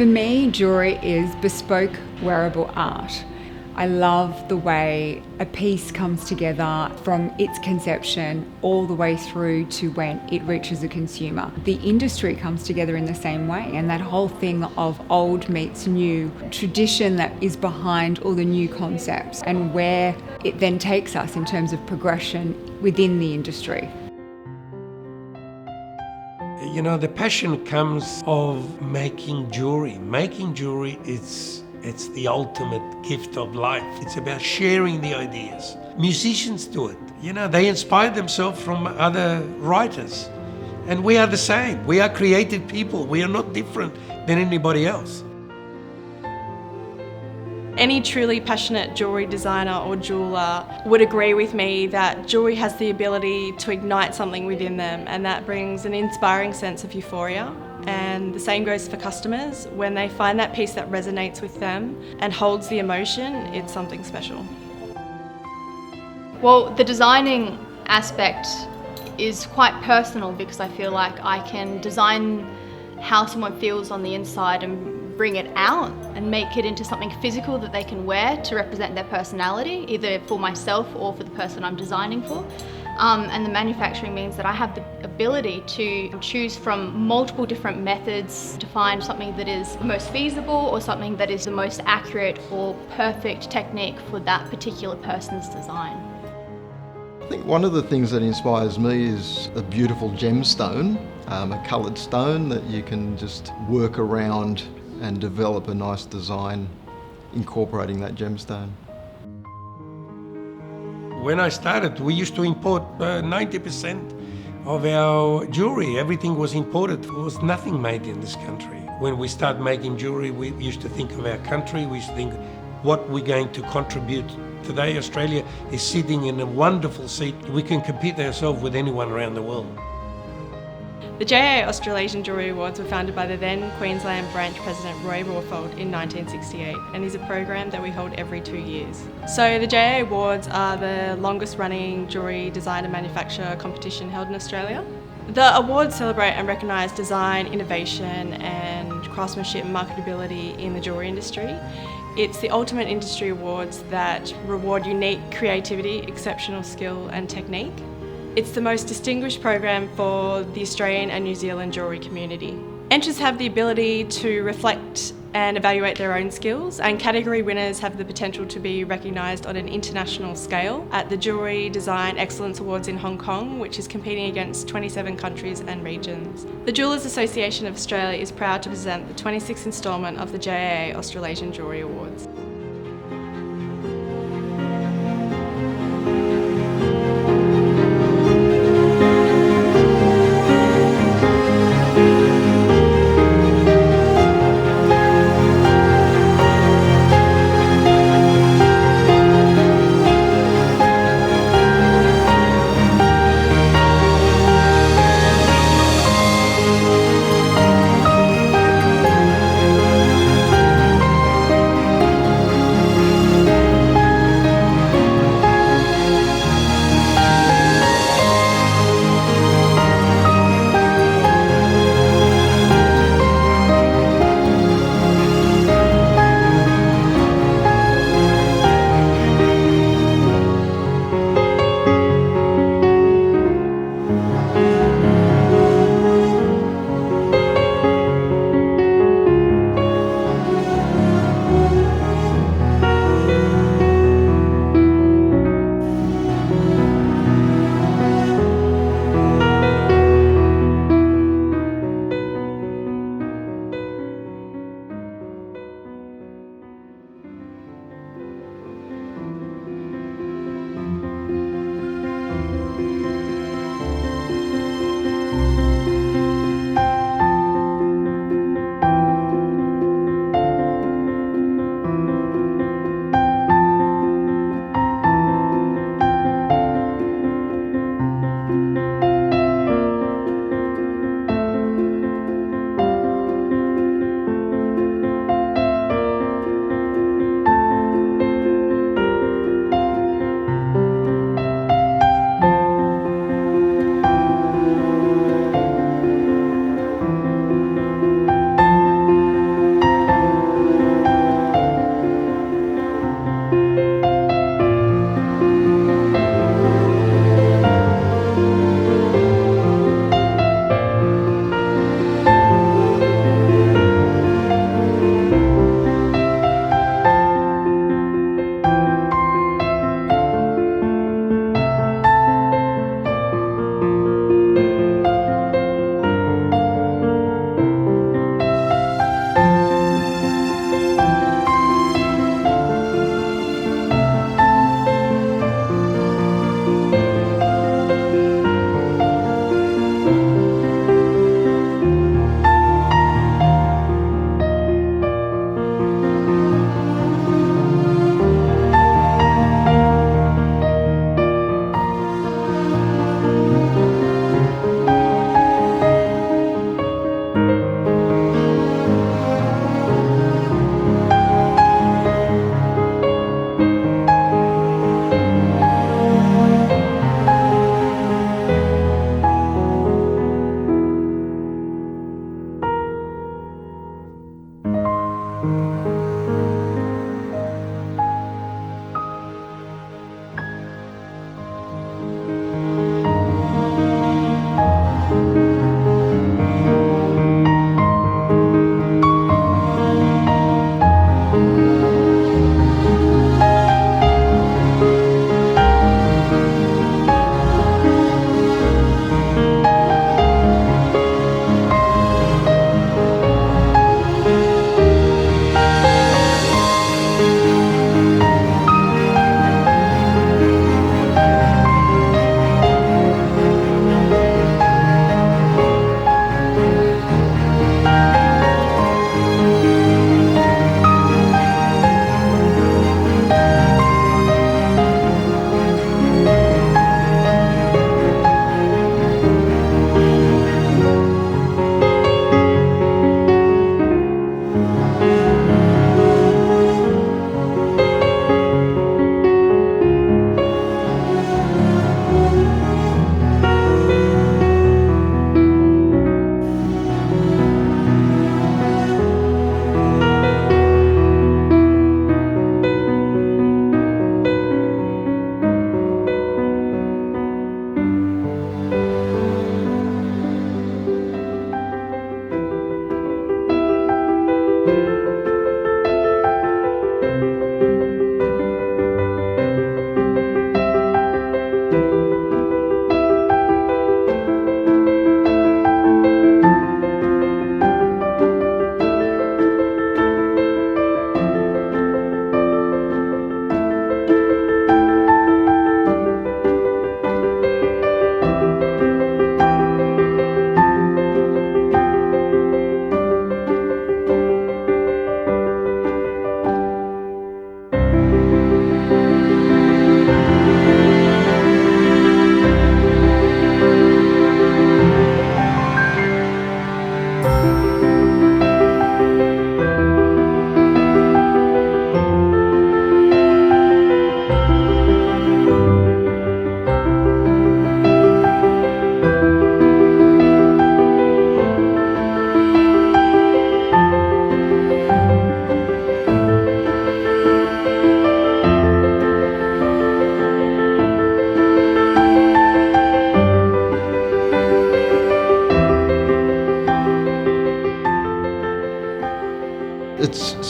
For me, jewellery is bespoke wearable art. I love the way a piece comes together from its conception all the way through to when it reaches a consumer. The industry comes together in the same way, and that whole thing of old meets new, tradition that is behind all the new concepts, and where it then takes us in terms of progression within the industry. You know, the passion comes of making jewellery. Making jewellery, it's the ultimate gift of life. It's about sharing the ideas. Musicians do it. You know, they inspire themselves from other writers. And we are the same. We are creative people. We are not different than anybody else. Any truly passionate jewellery designer or jeweller would agree with me that jewellery has the ability to ignite something within them, and that brings an inspiring sense of euphoria. And the same goes for customers. When they find that piece that resonates with them and holds the emotion, it's something special. Well, the designing aspect is quite personal because I feel like I can design how someone feels on the inside and bring it out and make it into something physical that they can wear to represent their personality, either for myself or for the person I'm designing for. And the manufacturing means that I have the ability to choose from multiple different methods to find something that is the most feasible or something that is the most accurate or perfect technique for that particular person's design. I think one of the things that inspires me is a beautiful gemstone, a coloured stone that you can just work around and develop a nice design incorporating that gemstone. When I started, we used to import 90% of our jewellery. Everything was imported. There was nothing made in this country. When we started making jewellery, we used to think of our country. We used to think what we're going to contribute. Today, Australia is sitting in a wonderful seat. We can compete ourselves with anyone around the world. The JAA Australasian Jewellery Awards were founded by the then Queensland Branch President Roy Rawfold in 1968 and is a program that we hold every 2 years. So the JAA Awards are the longest running jewellery design and manufacture competition held in Australia. The awards celebrate and recognise design, innovation and craftsmanship and marketability in the jewellery industry. It's the ultimate industry awards that reward unique creativity, exceptional skill and technique. It's the most distinguished program for the Australian and New Zealand jewellery community. Entrants have the ability to reflect and evaluate their own skills, and category winners have the potential to be recognised on an international scale at the Jewellery Design Excellence Awards in Hong Kong, which is competing against 27 countries and regions. The Jewellers Association of Australia is proud to present the 26th instalment of the JAA Australasian Jewellery Awards.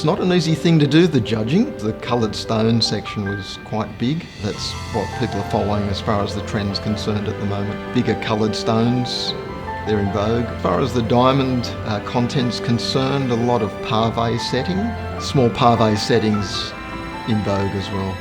It's not an easy thing to do, the judging. The coloured stone section was quite big. That's what people are following as far as the trend's concerned at the moment. Bigger coloured stones, they're in vogue. As far as the diamond content's concerned, a lot of pave setting. Small pave settings in vogue as well.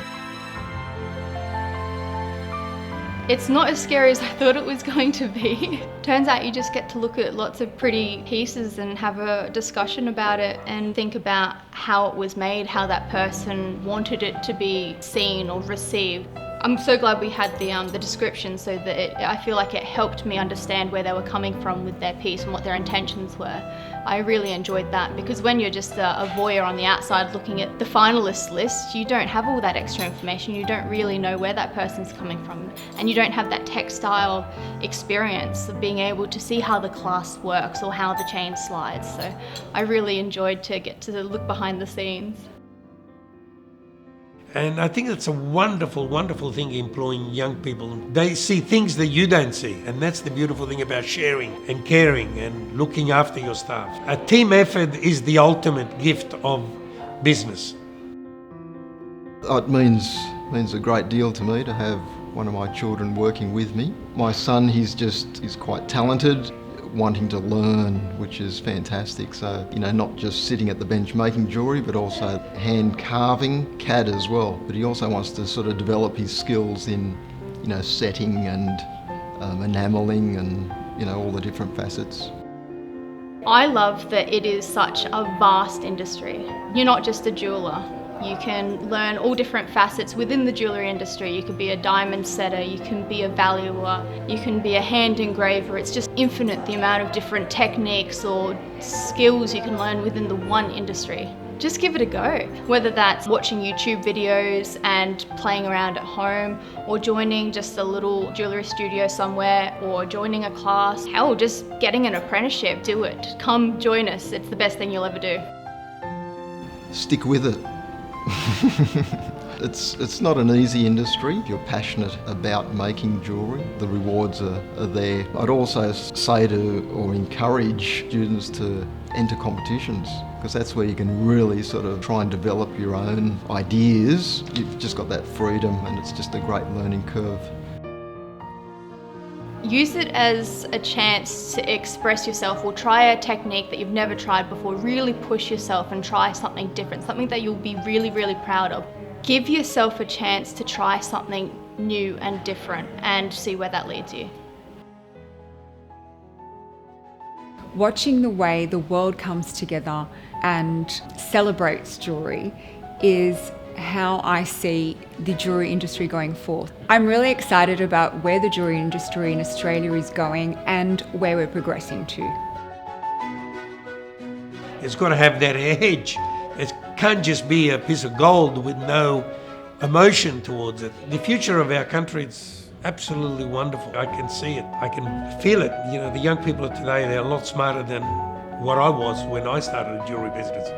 It's not as scary as I thought it was going to be. Turns out you just get to look at lots of pretty pieces and have a discussion about it and think about how it was made, how that person wanted it to be seen or received. I'm so glad we had the description so that I feel like it helped me understand where they were coming from with their piece and what their intentions were. I really enjoyed that because when you're just a voyeur on the outside looking at the finalists list, you don't have all that extra information. You don't really know where that person's coming from, and you don't have that textile experience of being able to see how the clasp works or how the chain slides. So I really enjoyed to get to look behind the scenes. And I think it's a wonderful, wonderful thing employing young people. They see things that you don't see. And that's the beautiful thing about sharing and caring and looking after your staff. A team effort is the ultimate gift of business. It means a great deal to me to have one of my children working with me. My son, he's quite talented, wanting to learn, which is fantastic. So, not just sitting at the bench making jewellery, but also hand carving, CAD as well. But he also wants to sort of develop his skills in, setting and enamelling and, all the different facets. I love that it is such a vast industry. You're not just a jeweller. You can learn all different facets within the jewellery industry. You could be a diamond setter, you can be a valuer, you can be a hand engraver. It's just infinite the amount of different techniques or skills you can learn within the one industry. Just give it a go. Whether that's watching YouTube videos and playing around at home, or joining just a little jewellery studio somewhere, or joining a class, hell, just getting an apprenticeship, do it. Come join us, it's the best thing you'll ever do. Stick with it. It's not an easy industry. If you're passionate about making jewellery, the rewards are there. I'd also say or encourage students to enter competitions, because that's where you can really sort of try and develop your own ideas. You've just got that freedom, and it's just a great learning curve. Use it as a chance to express yourself, or try a technique that you've never tried before. Really push yourself and try something different, something that you'll be really, really proud of. Give yourself a chance to try something new and different and see where that leads you. Watching the way the world comes together and celebrates jewellery is how I see the jewellery industry going forth. I'm really excited about where the jewellery industry in Australia is going and where we're progressing to. It's got to have that edge. It can't just be a piece of gold with no emotion towards it. The future of our country is absolutely wonderful. I can see it. I can feel it. The young people of today, they're a lot smarter than what I was when I started a jewellery business.